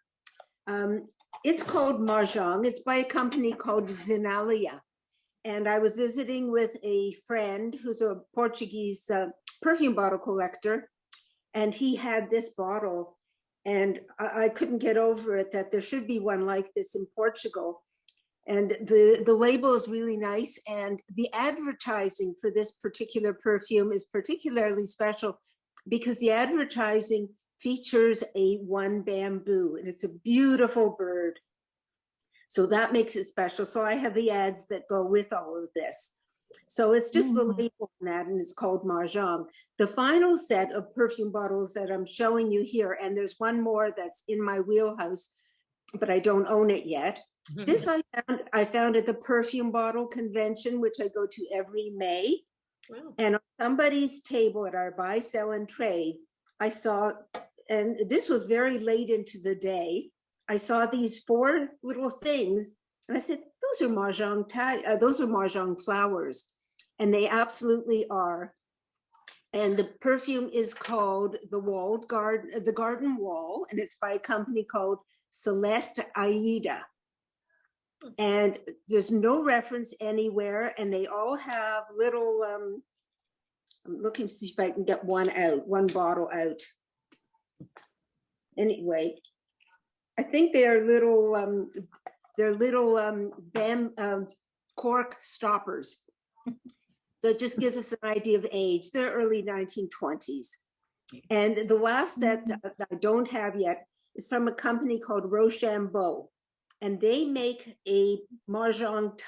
It's called Mahjong. It's by a company called Zinalia. And I was visiting with a friend who's a Portuguese perfume bottle collector. And he had this bottle. And I couldn't get over it that there should be one like this in Portugal. And the label is really nice. And the advertising for this particular perfume is particularly special because the advertising features a one bamboo, and it's a beautiful bird. So that makes it special. So I have the ads that go with all of this. So it's just the label on that, and it's called Mahjong. The final set of perfume bottles that I'm showing you here, and there's one more that's in my wheelhouse, but I don't own it yet. This I found at the perfume bottle convention, which I go to every May. Wow. And on somebody's table at our buy, sell, and trade, I saw, and this was very late into the day, I saw these 4 little things, and I said, those are Mahjong flowers, and they absolutely are. And the perfume is called the Garden Wall, and it's by a company called Celeste Aida. And there's no reference anywhere, and they all have little, I'm looking to see if I can get one bottle out. Anyway, I think they're little cork stoppers. So it just gives us an idea of age. They're early 1920s. And the last set that I don't have yet is from a company called Rochambeau. And they make a Mahjong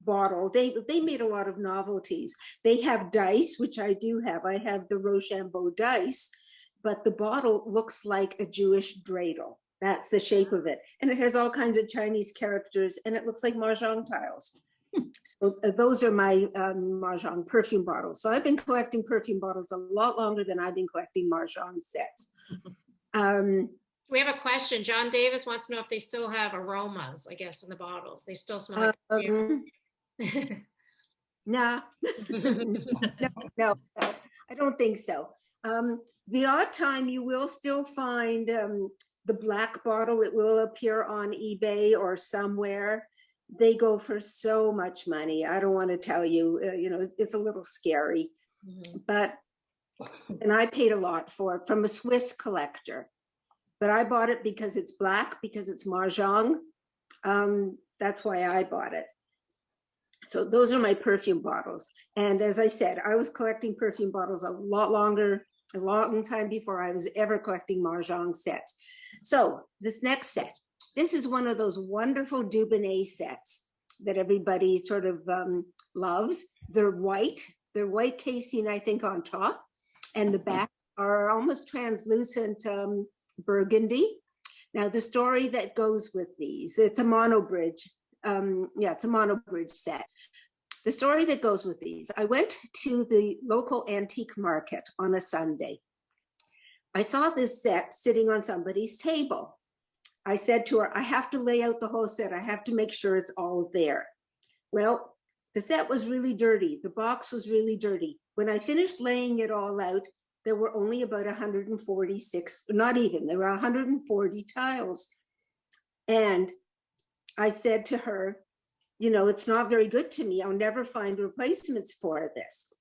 bottle. They made a lot of novelties. They have dice, which I do have. I have the Rochambeau dice, but the bottle looks like a Jewish dreidel. That's the shape of it. And it has all kinds of Chinese characters, and it looks like Mahjong tiles. So those are my Mahjong perfume bottles. So I've been collecting perfume bottles a lot longer than I've been collecting Mahjong sets. We have a question. John Davis wants to know if they still have aromas, I guess, in the bottles. They still smell like perfume. Nah. no, I don't think so. The odd time you will still find the black bottle. It will appear on eBay or somewhere. They go for so much money. I don't want to tell you, it's a little scary, but, and I paid a lot for it from a Swiss collector. But I bought it because it's black, because it's Mahjong. That's why I bought it. So those are my perfume bottles. And as I said, I was collecting perfume bottles a long time before I was ever collecting Mahjong sets. So this next set, this is one of those wonderful Dubonnet sets that everybody sort of loves. They're white casing, I think, on top, and the back are almost translucent burgundy. Now, the story that goes with these, it's a monobridge. It's a monobridge set. The story that goes with these, I went to the local antique market on a Sunday. I saw this set sitting on somebody's table. I said to her, I have to lay out the whole set. I have to make sure it's all there. Well, the set was really dirty. The box was really dirty. When I finished laying it all out, there were only about 146, not even, there were 140 tiles. And I said to her, you know, it's not very good to me. I'll never find replacements for this.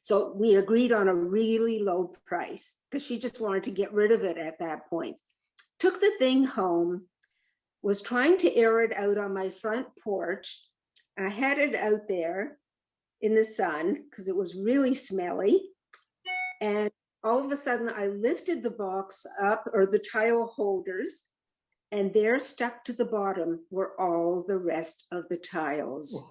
So we agreed on a really low price because she just wanted to get rid of it at that point. Took the thing home, was trying to air it out on my front porch. I had it out there in the sun because it was really smelly. And all of a sudden I lifted the box up, or the tile holders, and there stuck to the bottom were all the rest of the tiles.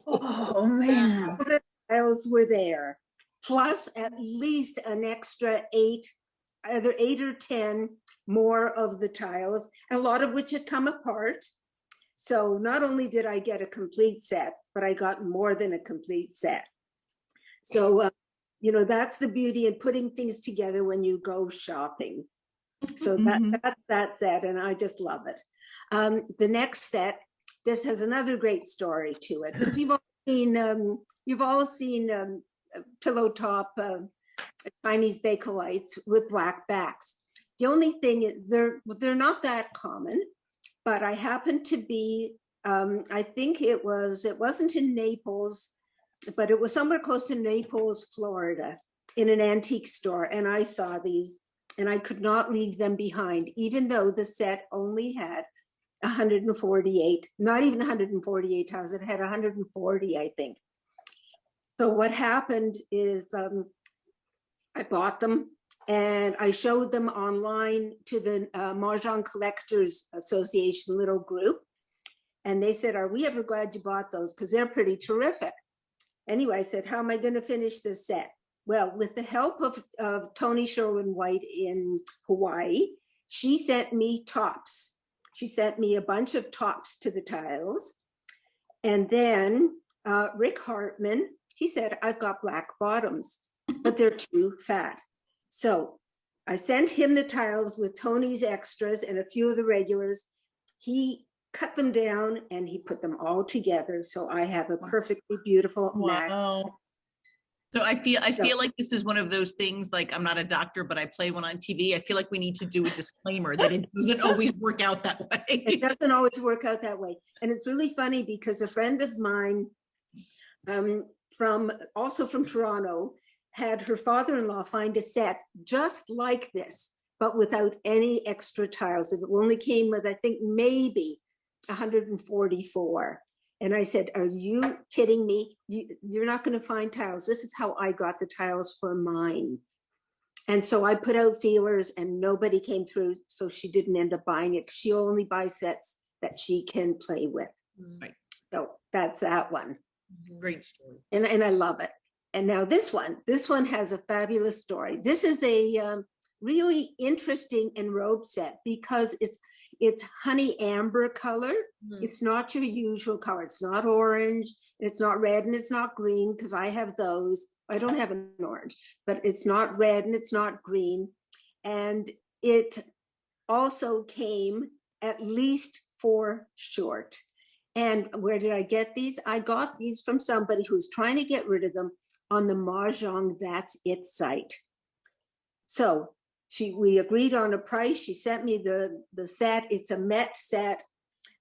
Oh man. The tiles were there, plus at least an extra either 8 or 10 more of the tiles, a lot of which had come apart. So not only did I get a complete set, but I got more than a complete set. So, you know, that's the beauty in putting things together when you go shopping. So that's that set, and I just love it. The next set, this has another great story to it, because you've all seen pillow top Chinese Bakelites with black backs. The only thing is they're not that common, but I happened to be, I think it wasn't in Naples, but it was somewhere close to Naples, Florida, in an antique store, and I saw these, and I could not leave them behind, even though the set only had 148, not even 148 tiles, it had 140, I think. So what happened is I bought them and I showed them online to the Mahjong Collectors Association little group. And they said, are we ever glad you bought those? Because they're pretty terrific. Anyway, I said, how am I going to finish this set? Well, with the help of Tony Sherwin-White in Hawaii, she sent me tops. She sent me a bunch of tops to the tiles. And then Rick Hartman, he said, I've got black bottoms, but they're too fat. So I sent him the tiles with Tony's extras and a few of the regulars. He cut them down and he put them all together. So I have a perfectly beautiful mat. So I feel like this is one of those things, like, I'm not a doctor, but I play one on TV. I feel like we need to do a disclaimer that it doesn't always work out that way. It doesn't always work out that way. And it's really funny because a friend of mine also from Toronto had her father-in-law find a set just like this, but without any extra tiles. It only came with, I think, maybe 144. And I said, are you kidding me? You're not going to find tiles. This is how I got the tiles for mine. And so I put out feelers and nobody came through. So she didn't end up buying it. She only buys sets that she can play with. Right. So that's that one. Great story. And I love it. And now this one has a fabulous story. This is a really interesting enrobe set because it's honey amber color. It's not your usual color. It's not orange, it's not red, and it's not green, because I have those. I don't have an orange, but it's not red and it's not green. And it also came at least 4 short. And where did I get these? I got these from somebody who's trying to get rid of them on the Mahjong That's It site. So we agreed on a price. She sent me the set. It's a Met set.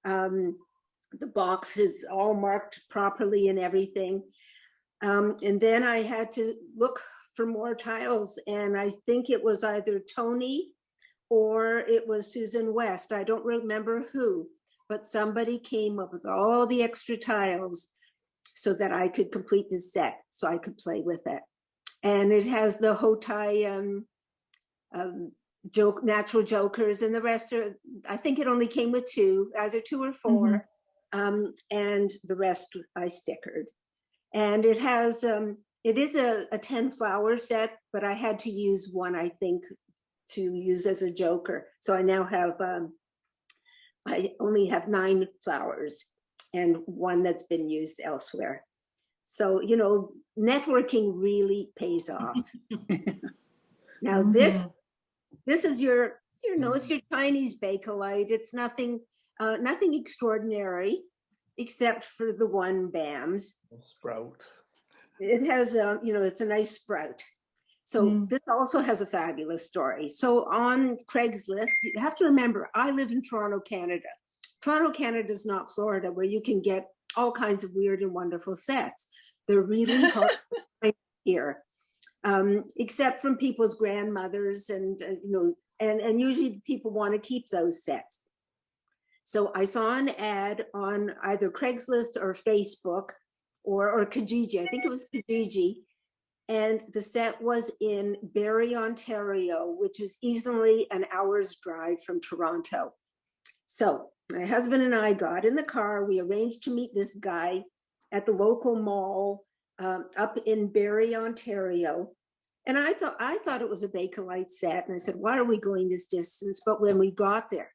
The box is all marked properly and everything. And then I had to look for more tiles. And I think it was either Tony or it was Susan West. I don't remember who, but somebody came up with all the extra tiles so that I could complete this set, so I could play with it. And it has the Hotai natural jokers, and the rest are, I think it only came with 2, either 2 or 4, and the rest I stickered. And it has It is a 10 flower set, but I had to use one, I think, to use as a joker. So I now have, I only have 9 flowers and one that's been used elsewhere. So, you know, networking really pays off. Now this is your, you know, it's your Chinese Bakelite. It's nothing, nothing extraordinary, except for the one BAMS. Sprout. It has a, you know, it's a nice sprout. So this also has a fabulous story. So on Craigslist, you have to remember, I live in Toronto, Canada. Toronto, Canada is not Florida, where you can get all kinds of weird and wonderful sets. They're really hard to find here, except from people's grandmothers, and you know, and usually people want to keep those sets. So I saw an ad on either Craigslist or Facebook or Kijiji. I think it was Kijiji. And the set was in Barrie, Ontario, which is easily an hour's drive from Toronto. So my husband and I got in the car. We arranged to meet this guy at the local mall up in Barrie, Ontario. And I thought it was a Bakelite set. And I said, why are we going this distance? But when we got there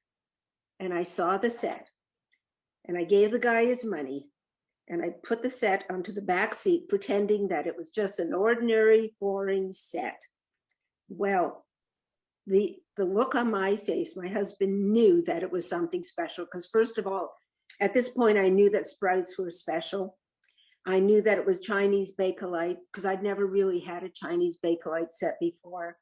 and I saw the set and I gave the guy his money, and I put the set onto the back seat, pretending that it was just an ordinary, boring set. Well, the look on my face, my husband knew that it was something special, because first of all, at this point, I knew that sprouts were special. I knew that it was Chinese Bakelite, because I'd never really had a Chinese Bakelite set before.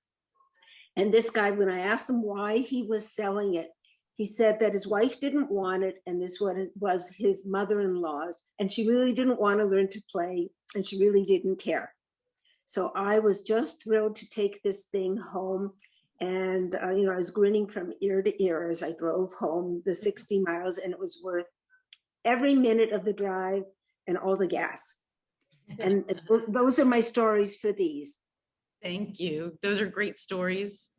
And this guy, when I asked him why he was selling it, he said that his wife didn't want it, and this was his mother-in-law's, and she really didn't want to learn to play, and she really didn't care. So I was just thrilled to take this thing home, and you know, I was grinning from ear to ear as I drove home the 60 miles, and it was worth every minute of the drive and all the gas. And those are my stories for these. Thank you. Those are great stories.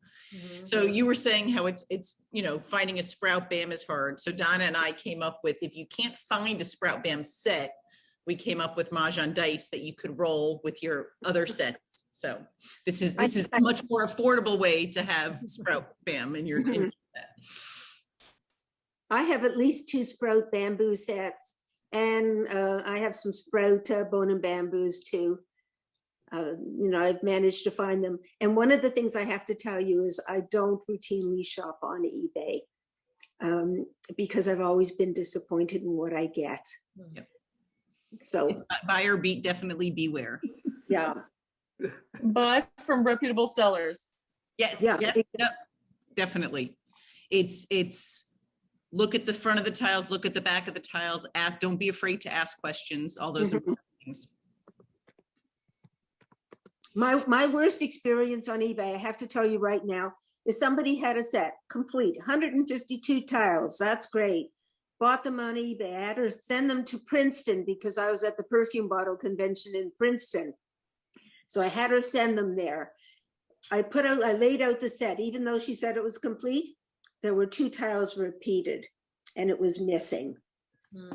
So you were saying how it's you know, finding a sprout BAM is hard. So Donna and I came up with, if you can't find a sprout BAM set, we came up with Mahjong dice that you could roll with your other sets. So this is a much more affordable way to have sprout BAM in your set. I have at least 2 sprout bamboo sets, and I have some sprout bone and bamboos too. You know, I've managed to find them. And one of the things I have to tell you is I don't routinely shop on eBay because I've always been disappointed in what I get. Yep. So buyer beat, definitely beware. Yeah. Buy from reputable sellers. Yes. Yeah. Yep, definitely. It's look at the front of the tiles, look at the back of the tiles, don't be afraid to ask questions, all those important things. My worst experience on eBay, I have to tell you right now, is somebody had a set complete, 152 tiles. That's great. Bought them on eBay. I had her send them to Princeton because I was at the perfume bottle convention in Princeton. So I had her send them there. I laid out the set, even though she said it was complete, there were 2 tiles repeated and it was missing.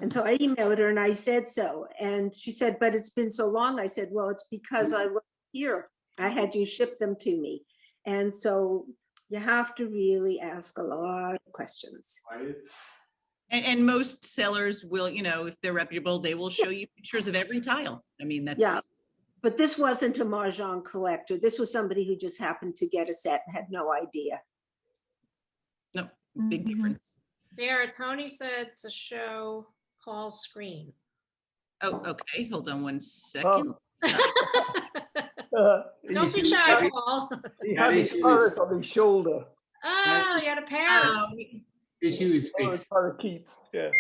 And so I emailed her and I said so. And she said, but it's been so long. I said, well, it's because I was here. I had you ship them to me. And so you have to really ask a lot of questions. And most sellers will, you know, if they're reputable, they will show you pictures of every tile. I mean, that's... Yeah, but this wasn't a Mahjong collector. This was somebody who just happened to get a set and had no idea. No, big difference. Dara, Tony said to show Paul's screen. Oh, okay. Hold on one second. Don't be shy, Paul. He had his parrot on his shoulder. Oh, you had a parrot. Issue is fixed. Parakeet, yeah.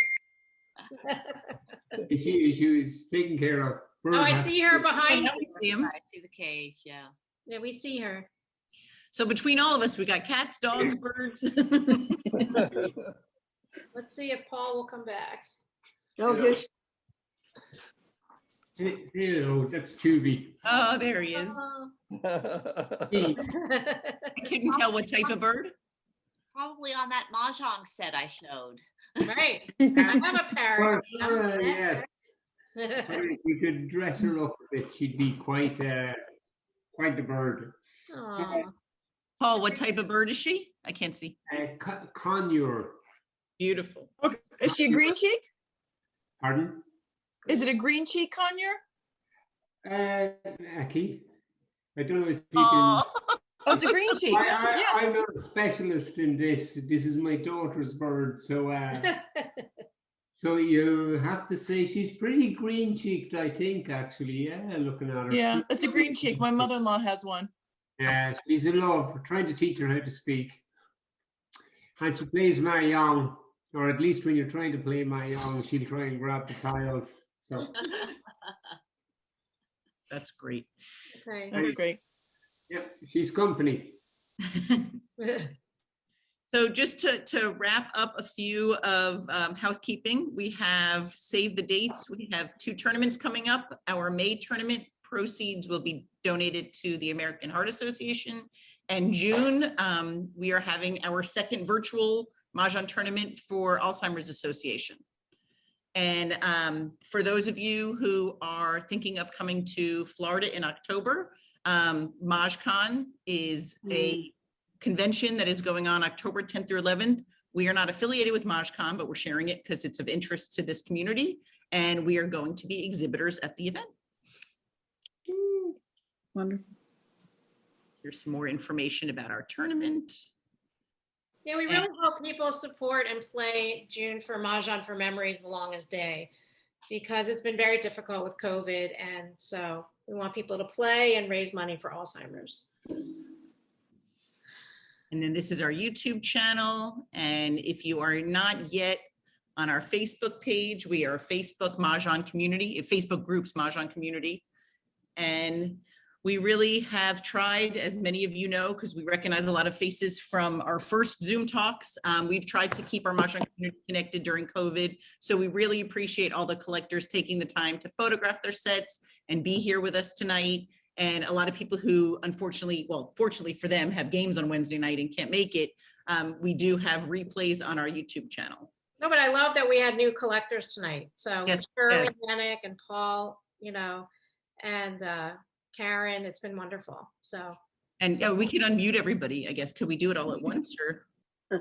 Issue is taken care of. Oh, I see her behind you. We see him. I see the cage, yeah. Yeah, we see her. So between all of us, we got cats, dogs, birds. Let's see if Paul will come back. Oh, here's... You know, that's Toby. Oh, there he is. Oh. I couldn't tell what type of bird. Probably on that Mahjong set I showed. Right. I have a parrot. Yes. If you could dress her up a bit, she'd be quite the bird. Paul, what type of bird is she? I can't see. Conure. Beautiful. Okay. Is she a green cheek? Pardon? Is it a green cheek conure? Aki. I don't know if you can. Oh, it's a green cheek. I'm not a specialist in this. This is my daughter's bird, so so you have to say she's pretty green cheeked, I think, actually. Yeah, looking at her. Yeah, it's a green cheek. My mother-in-law has one. Yeah, she's in love. We're trying to teach her how to speak. And she plays Mahjong, or at least when you're trying to play Mahjong, she'll try and grab the tiles. So that's great. Okay. That's great. Yeah, she's company. So just to wrap up a few of housekeeping, we have saved the dates. We have 2 tournaments coming up. Our May tournament proceeds will be donated to the American Heart Association. And June, we are having our second virtual Mahjong tournament for Alzheimer's Association. And for those of you who are thinking of coming to Florida in October, MahjCon is a convention that is going on October 10th through 11th. We are not affiliated with MahjCon, but we're sharing it because it's of interest to this community. And we are going to be exhibitors at the event. Wonderful. Here's some more information about our tournament. Yeah, we really hope people support and play June for Mahjong for Memories the Longest Day, because it's been very difficult with COVID. And so we want people to play and raise money for Alzheimer's. And then this is our YouTube channel. And if you are not yet on our Facebook page, we are Facebook Mahjong Community, Facebook groups Mahjong Community. And we really have tried, as many of you know, because we recognize a lot of faces from our first Zoom talks. We've tried to keep our Mahjong community connected during COVID. So we really appreciate all the collectors taking the time to photograph their sets and be here with us tonight. And a lot of people who, unfortunately, well, fortunately for them, have games on Wednesday night and can't make it. We do have replays on our YouTube channel. No, but I love that we had new collectors tonight. So Yes, Shirley Hanick and Paul, and Karen, it's been wonderful. So. And we can unmute everybody, I guess. Could we do it all at once, or?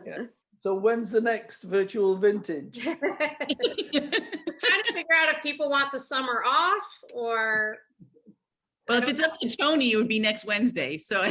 Yeah. So when's the next virtual vintage? Trying to figure out if people want the summer off or. Well, if it's up to Tony, it would be next Wednesday. So.